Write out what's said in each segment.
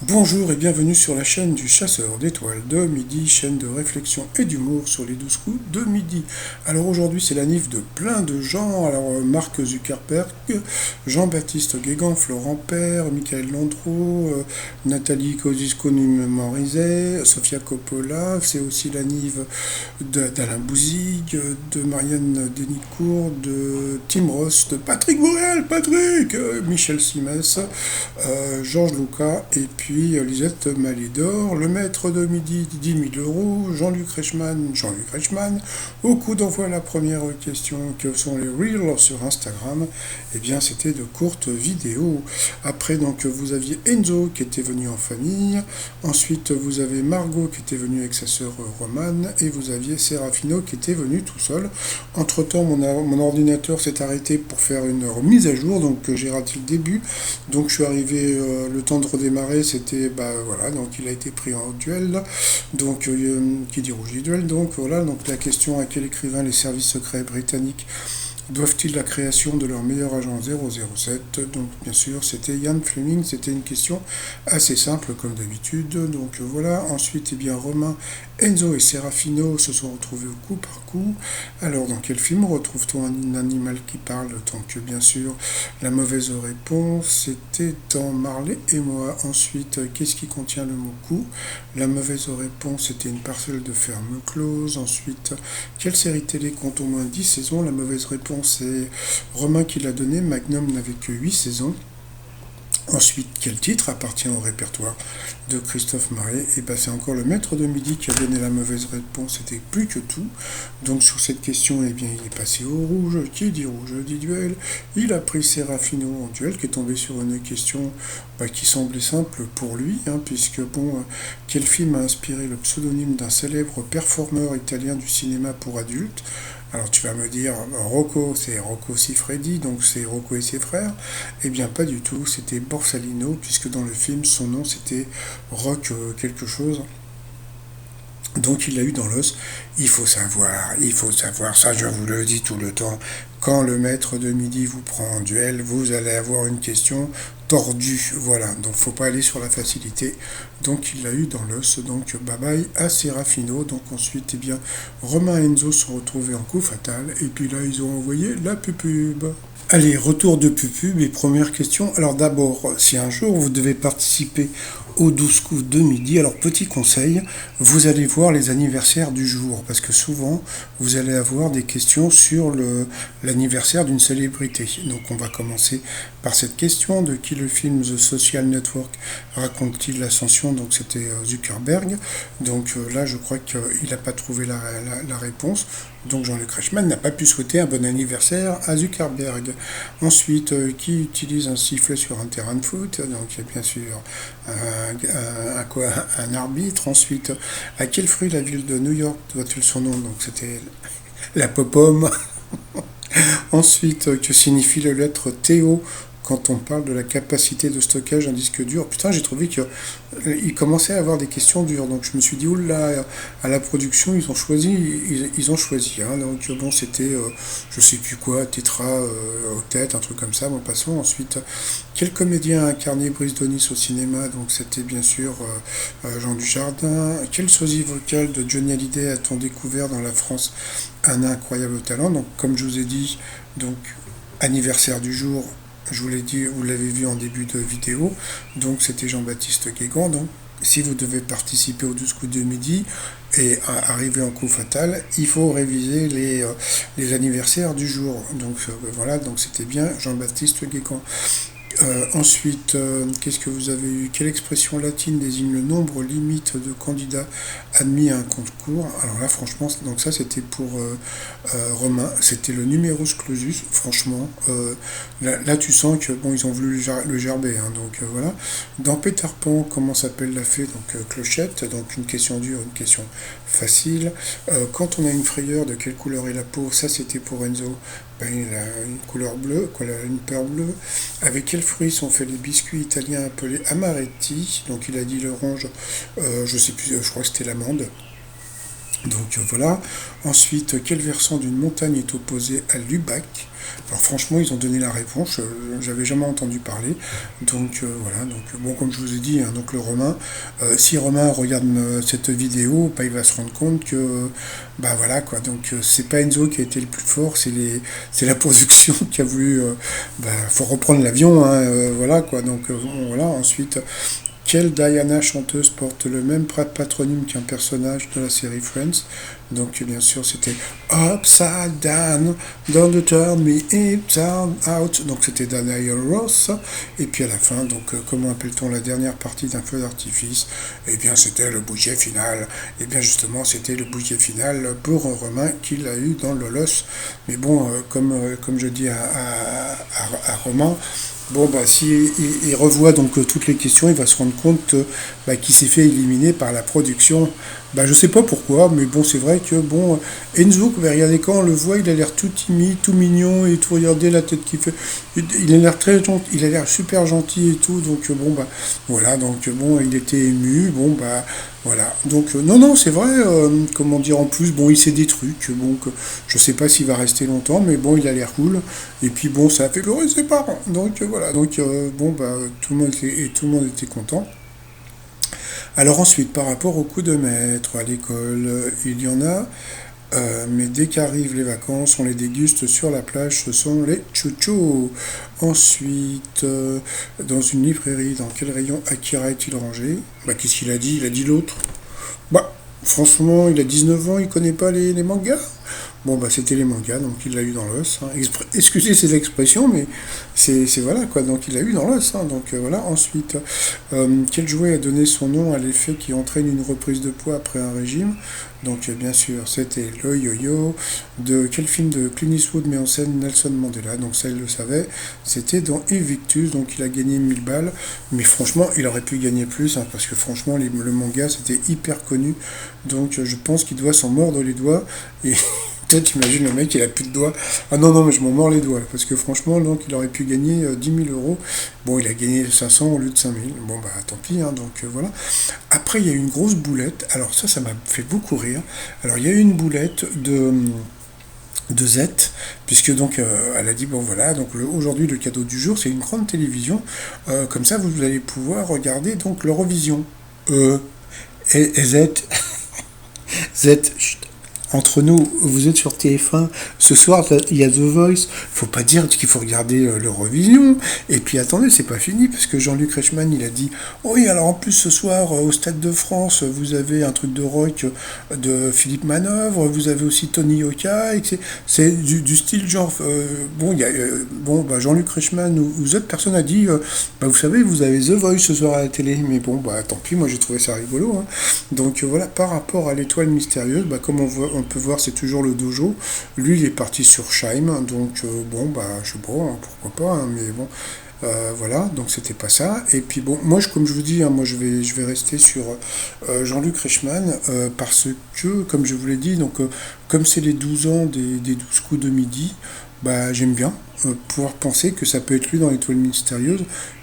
Bonjour et bienvenue sur la chaîne du chasseur d'étoiles de midi, chaîne de réflexion et d'humour sur les 12 coups de midi. Alors aujourd'hui c'est la nif de plein de gens, alors Mark Zuckerberg, Jean-Baptiste Guégan, Florent Père, Michael Landreau, Nathalie Kosciusko-Morizet, Sofia Coppola, c'est aussi la nif d'Alain Bouzig, de Marianne Denicourt, de Tim Ross, de Patrick Borel, Michel Simès, Georges Lucas et puis Lisette Malidor, le maître de midi 10 000 euros, Jean-Luc Reichmann, au coup d'envoi la première question, que sont les Reels sur Instagram, et bien c'était de courtes vidéos. Après donc vous aviez Enzo qui était venu en famille, ensuite vous avez Margot qui était venue avec sa sœur Romane, et vous aviez Serafino qui était venu tout seul. Entre temps mon ordinateur s'est arrêté pour faire une remise à jour, donc j'ai raté le début, donc je suis arrivé, le temps de redémarrer, c'était, voilà, donc il a été pris en duel, donc qui dit rouge dit duel, donc voilà, donc la question: à quel écrivain les services secrets britanniques doivent-ils la création de leur meilleur agent 007? Donc bien sûr c'était Ian Fleming, c'était une question assez simple comme d'habitude. Donc voilà, ensuite Romain, Enzo et Serafino se sont retrouvés au coup par coup. Alors dans quel film retrouve-t-on un animal qui parle? Donc bien sûr la mauvaise réponse c'était dans Marley et moi. Ensuite, qu'est-ce qui contient le mot coup? La mauvaise réponse c'était une parcelle de ferme close. Ensuite, quelle série télé compte au moins 10 saisons? La mauvaise réponse c'est Romain qui l'a donné, Magnum n'avait que 8 saisons. Ensuite, quel titre appartient au répertoire de Christophe Maé? Et c'est encore le maître de midi qui a donné la mauvaise réponse, c'était plus que tout. Donc sur cette question, il est passé au rouge. Qui dit rouge dit duel. Il a pris Serafino en duel, qui est tombé sur une question qui semblait simple pour lui, puisque quel film a inspiré le pseudonyme d'un célèbre performeur italien du cinéma pour adultes? Alors tu vas me dire, Rocco, c'est Rocco Siffredi, donc c'est Rocco et ses frères. Eh bien pas du tout, c'était Borsalino, puisque dans le film, son nom c'était Rock quelque chose. Donc il l'a eu dans l'os. Il faut savoir, ça je vous le dis tout le temps, quand le maître de midi vous prend en duel, vous allez avoir une question tordue, voilà, donc faut pas aller sur la facilité. Donc il l'a eu dans l'os, donc bye bye à Serafino. Donc ensuite, Romain et Enzo se sont retrouvés en coup fatal, et puis là ils ont envoyé la pupube. Allez, retour de pupube et première question. Alors d'abord, si un jour vous devez participer aux 12 coups de midi, alors petit conseil, vous allez voir les anniversaires du jour, parce que souvent vous allez avoir des questions sur l'anniversaire d'une célébrité. Donc on va commencer par cette question: de qui le film The Social Network raconte-t-il l'ascension? Donc c'était Zuckerberg. Donc là je crois qu'il n'a pas trouvé la réponse. Donc Jean-Luc Reichmann n'a pas pu souhaiter un bon anniversaire à Zuckerberg. Ensuite, qui utilise un sifflet sur un terrain de foot? Donc il y a bien sûr un arbitre. Ensuite, à quel fruit la ville de New York doit-il son nom? Donc c'était la pomme. Ensuite, que signifie la lettre TO quand on parle de la capacité de stockage d'un disque dur? Putain, j'ai trouvé qu'il commençait à avoir des questions dures, donc je me suis dit, oula, à la production, ils ont choisi. Donc bon, c'était, je sais plus quoi, Tetra, Octet, un truc comme ça. Bon, passons. Ensuite, quel comédien a incarné Brice Donis au cinéma? Donc c'était bien sûr Jean Dujardin. Quel sosie vocal de Johnny Hallyday a-t-on découvert dans la France un incroyable talent? Donc comme je vous ai dit, donc anniversaire du jour, je vous l'ai dit, vous l'avez vu en début de vidéo, donc c'était Jean-Baptiste Guégan. Donc si vous devez participer au 12 coups de midi et arriver en coup fatal, il faut réviser les anniversaires du jour. Donc voilà, donc c'était bien Jean-Baptiste Guégan. Ensuite, qu'est-ce que vous avez eu? Quelle expression latine désigne le nombre limite de candidats admis à un concours? Alors là, franchement, donc ça c'était pour Romain, c'était le numerus clausus. Franchement, là, tu sens que bon, ils ont voulu le gerber, donc voilà. Dans Peter Pan, comment s'appelle la fée? Donc Clochette. Donc une question dure, une question facile. Quand on a une frayeur, de quelle couleur est la peau? Ça c'était pour Enzo. Il a une couleur bleue, une peur bleue. Avec quels fruits sont faits les biscuits italiens appelés amaretti? Donc il a dit l'orange, je sais plus, je crois que c'était l'amande. Donc voilà. Ensuite, quel versant d'une montagne est opposé à Lubac? Alors franchement, ils ont donné la réponse, j'avais jamais entendu parler. Donc voilà, donc bon, comme je vous ai dit, hein, donc le Romain, si Romain regarde cette vidéo, bah, il va se rendre compte que bah voilà quoi, donc c'est pas Enzo qui a été le plus fort, c'est la production qui a voulu bah, faut reprendre l'avion, hein, voilà quoi, donc bon, voilà, ensuite quelle Diana chanteuse porte le même patronyme qu'un personnage de la série Friends? Donc bien sûr c'était Upside Down, Don't Turn Me Inside Out. Donc c'était Daniel Ross. Et puis à la fin, donc comment appelle-t-on la dernière partie d'un feu d'artifice? Eh bien c'était le bouquet final. Et bien justement c'était le bouquet final pour Romain qu'il a eu dans le Lolos. Mais bon, comme je dis à Romain, bon, bah, si il revoit donc toutes les questions, il va se rendre compte bah, qu'il s'est fait éliminer par la production. Bah, je sais pas pourquoi, mais bon, c'est vrai que bon, Enzo, vous verrez, regardez quand on le voit, il a l'air tout timide, tout mignon et tout. Regardez la tête qu'il fait. Il a l'air très gentil, il a l'air super gentil et tout. Donc bon, bah voilà, donc bon, il était ému. Bon, bah voilà. Donc non, non, c'est vrai. Comment dire en plus, bon, il sait des trucs. Bon, que, je sais pas s'il va rester longtemps, mais bon, il a l'air cool. Et puis bon, ça a fait pleurer ses parents. Donc voilà. Donc bon, bah tout le monde était content. Alors ensuite, par rapport aux coups de maître à l'école, il y en a, mais dès qu'arrivent les vacances, on les déguste sur la plage, ce sont les chouchous. Ensuite, dans une librairie, dans quel rayon Akira est-il rangé? Bah qu'est-ce qu'il a dit? Il a dit l'autre. Bah, franchement, il a 19 ans, il connaît pas les mangas. Bon, bah, c'était les mangas, donc il l'a eu dans l'os, hein. Excusez ces expressions, mais voilà, quoi. Donc, il l'a eu dans l'os, hein. Donc, voilà. Ensuite, quel jouet a donné son nom à l'effet qui entraîne une reprise de poids après un régime? Donc, bien sûr, c'était le yo-yo. De quel film de Clint Eastwood met en scène Nelson Mandela? Donc, ça, il le savait. C'était dans Evictus, donc il a gagné 1000 balles. Mais franchement, il aurait pu gagner plus, hein, parce que franchement, le manga, c'était hyper connu. Donc, je pense qu'il doit s'en mordre les doigts. Et peut-être, imagine le mec, il a plus de doigts. Ah non, non, mais je m'en mords les doigts. Parce que franchement, donc, il aurait pu gagner 10 000 euros. Bon, il a gagné 500 au lieu de 5 000. Bon, bah, tant pis, hein, donc voilà. Après, il y a eu une grosse boulette. Alors, ça m'a fait beaucoup rire. Alors, il y a eu une boulette de Z, puisque donc elle a dit bon voilà, donc aujourd'hui le cadeau du jour c'est une grande télévision, comme ça vous allez pouvoir regarder donc l'Eurovision. Euh, et Z, Z, chut, entre nous, vous êtes sur TF1, ce soir il y a The Voice, faut pas dire qu'il faut regarder l'Eurovision, et puis attendez, c'est pas fini, parce que Jean-Luc Reichmann il a dit, oh oui alors en plus ce soir au Stade de France, vous avez un truc de rock de Philippe Manœuvre, vous avez aussi Tony Yoka, et c'est du style genre, bon, il y a, bon bah, Jean-Luc Reichmann ou Z, personne a dit, bah, vous savez, vous avez The Voice ce soir à la télé, mais bon, bah tant pis, moi j'ai trouvé ça rigolo, hein. Donc voilà, par rapport à l'étoile mystérieuse, bah, comme on peut voir, c'est toujours le dojo. Lui, il est parti sur Scheim, donc bon, bah, je sais pas, hein, pourquoi pas, hein, mais bon, voilà, donc c'était pas ça. Et puis bon, moi, comme je vous dis, hein, moi, je vais rester sur Jean-Luc Reichmann, parce que, comme je vous l'ai dit, donc, comme c'est les 12 ans des 12 coups de midi, bah, j'aime bien pouvoir penser que ça peut être lui dans l'étoile mystérieuse,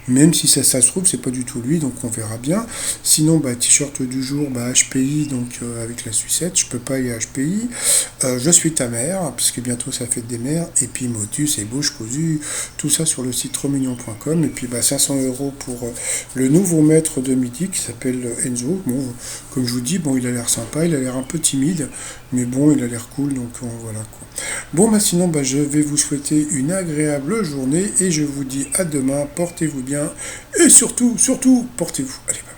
même si ça se trouve, c'est pas du tout lui, donc on verra bien. Sinon, bah, t-shirt du jour, bah, HPI, donc avec la sucette, je peux pas y HPI. Je suis ta mère, puisque bientôt ça fête des mères, et puis Motus et Bouche cousue, tout ça sur le site romignon.com, et puis bah, 500 euros pour le nouveau maître de midi qui s'appelle Enzo. Bon, comme je vous dis, bon, il a l'air sympa, il a l'air un peu timide, mais bon, il a l'air cool, donc voilà quoi. Bon, bah sinon, bah, je vais vous souhaiter une agréable journée, et je vous dis à demain, portez-vous bien, et surtout, surtout, portez-vous. Allez, bye.